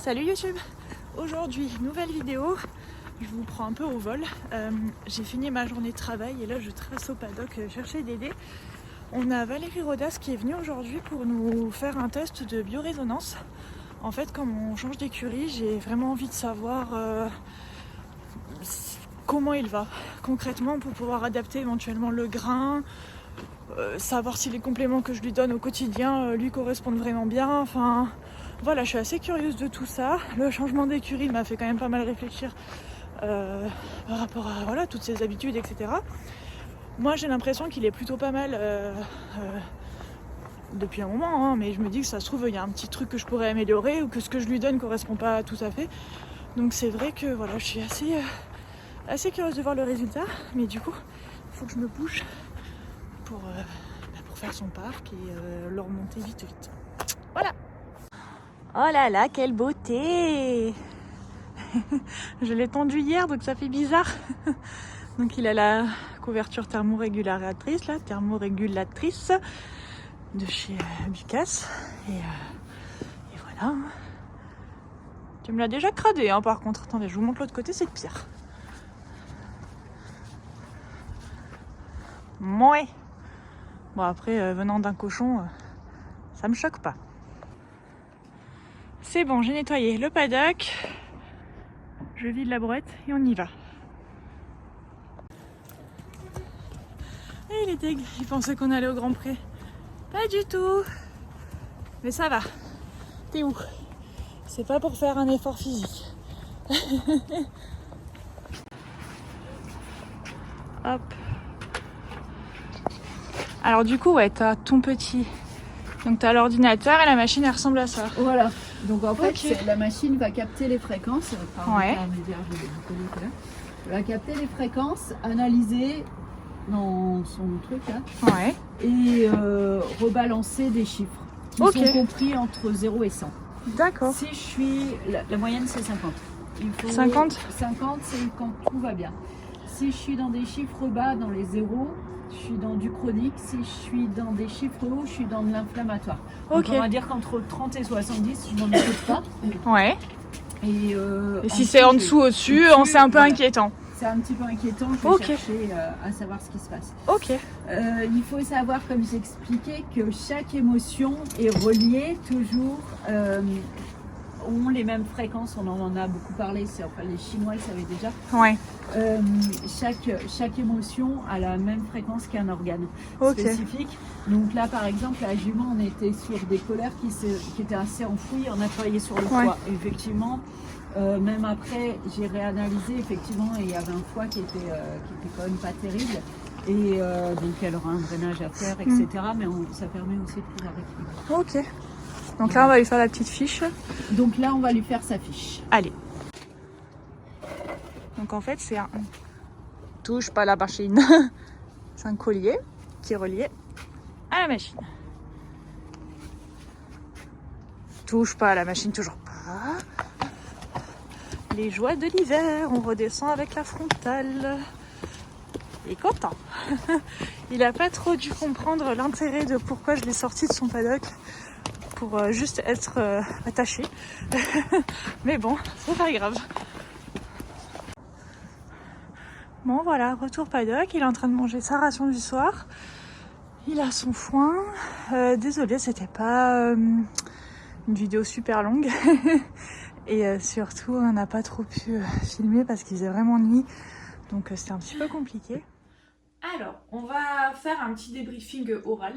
Salut YouTube. Aujourd'hui, nouvelle vidéo. Je vous prends un peu au vol. J'ai fini ma journée de travail et là je trace au paddock chercher Dédé. On a Valérie Rodas qui est venue aujourd'hui pour nous faire un test de biorésonance. En fait, comme on change d'écurie, j'ai vraiment envie de savoir comment il va concrètement pour pouvoir adapter éventuellement le grain, savoir si les compléments que je lui donne au quotidien lui correspondent vraiment bien. Enfin, voilà, je suis assez curieuse de tout ça. Le changement d'écurie m'a fait quand même pas mal réfléchir par rapport à voilà, toutes ses habitudes, etc. Moi, j'ai l'impression qu'il est plutôt pas mal depuis un moment, hein, mais je me dis que ça se trouve, il y a un petit truc que je pourrais améliorer ou que ce que je lui donne ne correspond pas tout à fait. Donc c'est vrai que voilà, je suis assez curieuse de voir le résultat, mais du coup, il faut que je me bouge pour faire son parc et le remonter vite. Voilà. Oh là là, quelle beauté. Je l'ai tendu hier, donc ça fait bizarre. Donc il a la couverture thermorégulatrice, de chez Bucas. Et voilà. Tu me l'as déjà cradé, hein, par contre. Attendez, je vous montre l'autre côté, c'est pire. Mouais. Bon après, venant d'un cochon, ça me choque pas. C'est bon, j'ai nettoyé le paddock. Je vide la brouette et on y va. Et il est deg, il pensait qu'on allait au Grand Pré. Pas du tout. Mais ça va. T'es où? C'est pas pour faire un effort physique. Hop. Alors du coup, ouais, t'as ton petit... Donc t'as l'ordinateur et la machine, elle ressemble à ça. Voilà. Donc en fait, Okay. la machine va capter les fréquences. Ouais. Va capter les fréquences, analyser dans son truc là, Ouais. et rebalancer des chiffres qui sont compris entre 0 et 100. D'accord. Si je suis... La moyenne c'est 50. Il faut 50 50 c'est quand tout va bien. Si je suis dans des chiffres bas, dans les zéros, je suis dans du chronique. Si je suis dans des chiffres hauts, je suis dans de l'inflammatoire. Donc on va dire qu'entre 30 et 70, je m'en occupe pas. Ouais. Et si c'est en dessous, au-dessus, c'est un peu inquiétant. C'est un petit peu inquiétant, je vais chercher à savoir ce qui se passe. Ok. Il faut savoir, comme j'expliquais, que chaque émotion est reliée toujours, ont les mêmes fréquences, on en a beaucoup parlé, enfin, les Chinois le savaient déjà. Ouais. Chaque émotion a la même fréquence qu'un organe spécifique. Donc là, par exemple, à Jument, on était sur des colères qui étaient assez enfouies, on a travaillé sur le foie. Et effectivement, même après, j'ai réanalysé, effectivement, et il y avait un foie qui était quand même pas terrible. Et donc elle aura un drainage à faire, etc. Mais ça permet aussi de pouvoir équilibrer. Ok. Donc là, on va lui faire la petite fiche. Donc là, on va lui faire sa fiche. Allez. Donc en fait, c'est un... Touche pas la machine. C'est un collier qui est relié à la machine. Touche pas à la machine, toujours pas. Les joies de l'hiver, on redescend avec la frontale. Il est content. Il a pas trop dû comprendre l'intérêt de pourquoi je l'ai sorti de son paddock pour juste être attaché. Mais bon, c'est pas grave. Bon voilà, retour paddock, il est en train de manger sa ration du soir. Il a son foin. Désolée, c'était pas une vidéo super longue. Et surtout, on n'a pas trop pu filmer parce qu'il faisait vraiment nuit. Donc c'était un petit peu compliqué. Alors, on va faire un petit débriefing oral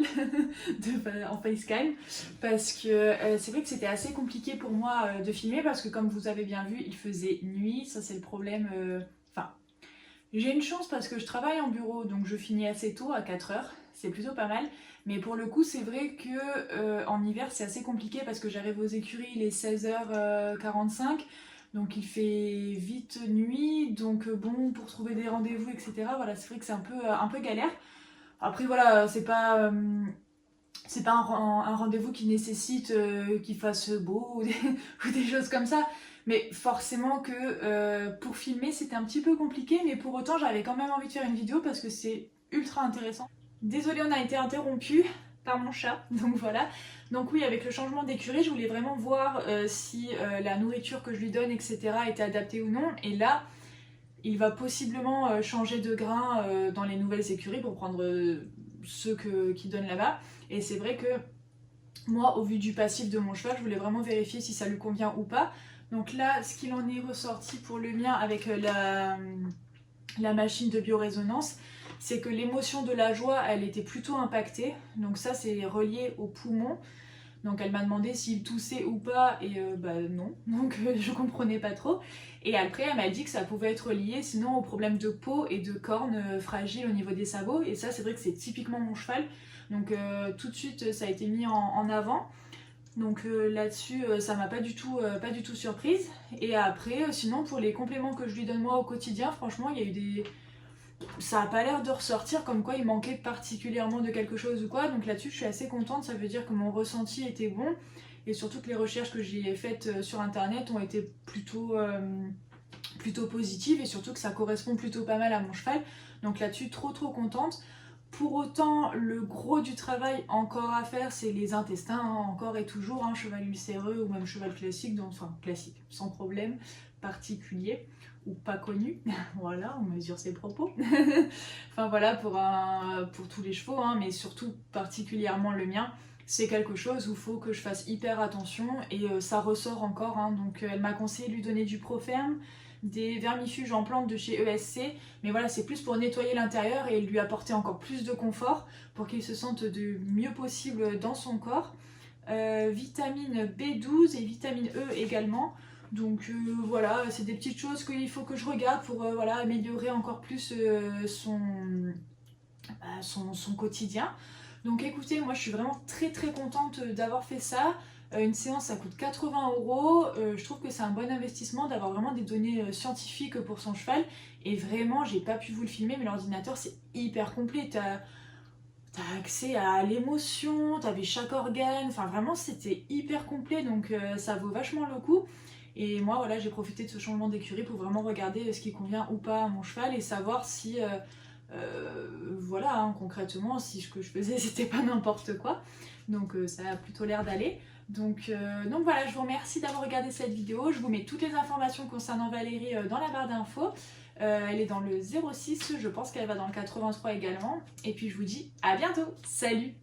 en FaceTime parce que c'est vrai que c'était assez compliqué pour moi de filmer parce que comme vous avez bien vu, il faisait nuit. Ça c'est le problème. J'ai une chance parce que je travaille en bureau, donc je finis assez tôt, à 4h, c'est plutôt pas mal. Mais pour le coup, c'est vrai que en hiver, c'est assez compliqué parce que j'arrive aux écuries, il est 16h45, donc il fait vite nuit, donc bon, pour trouver des rendez-vous, etc. Voilà, c'est vrai que c'est un peu galère. Après voilà, c'est pas un rendez-vous qui nécessite qu'il fasse beau ou des choses comme ça. Mais forcément que pour filmer c'était un petit peu compliqué, mais pour autant j'avais quand même envie de faire une vidéo parce que c'est ultra intéressant. Désolée, on a été interrompu par mon chat, donc voilà. Donc oui, avec le changement d'écurie, je voulais vraiment voir si la nourriture que je lui donne, etc. était adaptée ou non. Et là, il va possiblement changer de grain dans les nouvelles écuries pour prendre ceux qu'il donne là-bas. Et c'est vrai que moi, au vu du passif de mon cheval, je voulais vraiment vérifier si ça lui convient ou pas. Donc là, ce qu'il en est ressorti pour le mien avec la machine de biorésonance, c'est que l'émotion de la joie, elle était plutôt impactée. Donc ça, c'est relié au poumon. Donc elle m'a demandé s'il toussait ou pas, et non, donc je comprenais pas trop. Et après elle m'a dit que ça pouvait être lié sinon aux problèmes de peau et de cornes fragiles au niveau des sabots, et ça c'est vrai que c'est typiquement mon cheval, donc tout de suite ça a été mis en avant. Donc là-dessus ça m'a pas du tout surprise. Et après sinon pour les compléments que je lui donne moi au quotidien, franchement il y a eu des... ça n'a pas l'air de ressortir comme quoi il manquait particulièrement de quelque chose ou quoi, donc là-dessus je suis assez contente, ça veut dire que mon ressenti était bon, et surtout que les recherches que j'ai faites sur internet ont été plutôt positives, et surtout que ça correspond plutôt pas mal à mon cheval, donc là-dessus trop contente. Pour autant, le gros du travail encore à faire, c'est les intestins, hein, encore et toujours, hein, cheval ulcéreux ou même cheval classique, donc, enfin classique, sans problème particulier ou pas connu, voilà, on mesure ses propos. Enfin voilà, pour tous les chevaux, hein, mais surtout particulièrement le mien, c'est quelque chose où il faut que je fasse hyper attention, et ça ressort encore, hein, donc elle m'a conseillé de lui donner du Proferm, des vermifuges en plantes de chez ESC, mais voilà, c'est plus pour nettoyer l'intérieur et lui apporter encore plus de confort pour qu'il se sente du mieux possible dans son corps. Vitamine B12 et vitamine E également. Donc voilà, c'est des petites choses qu'il faut que je regarde pour voilà, améliorer encore plus son quotidien. Donc écoutez, moi je suis vraiment très contente d'avoir fait ça. Une séance ça coûte 80 €. Je trouve que c'est un bon investissement d'avoir vraiment des données scientifiques pour son cheval. Et vraiment, j'ai pas pu vous le filmer, mais l'ordinateur c'est hyper complet. T'as accès à l'émotion, t'avais chaque organe, enfin vraiment c'était hyper complet, donc ça vaut vachement le coup. Et moi voilà, j'ai profité de ce changement d'écurie pour vraiment regarder ce qui convient ou pas à mon cheval, et savoir si voilà, hein, concrètement, si ce que je faisais c'était pas n'importe quoi. Donc ça a plutôt l'air d'aller. Donc voilà, je vous remercie d'avoir regardé cette vidéo. Je vous mets toutes les informations concernant Valérie dans la barre d'infos. Elle est dans le 06, je pense qu'elle va dans le 83 également. Et puis je vous dis à bientôt. Salut!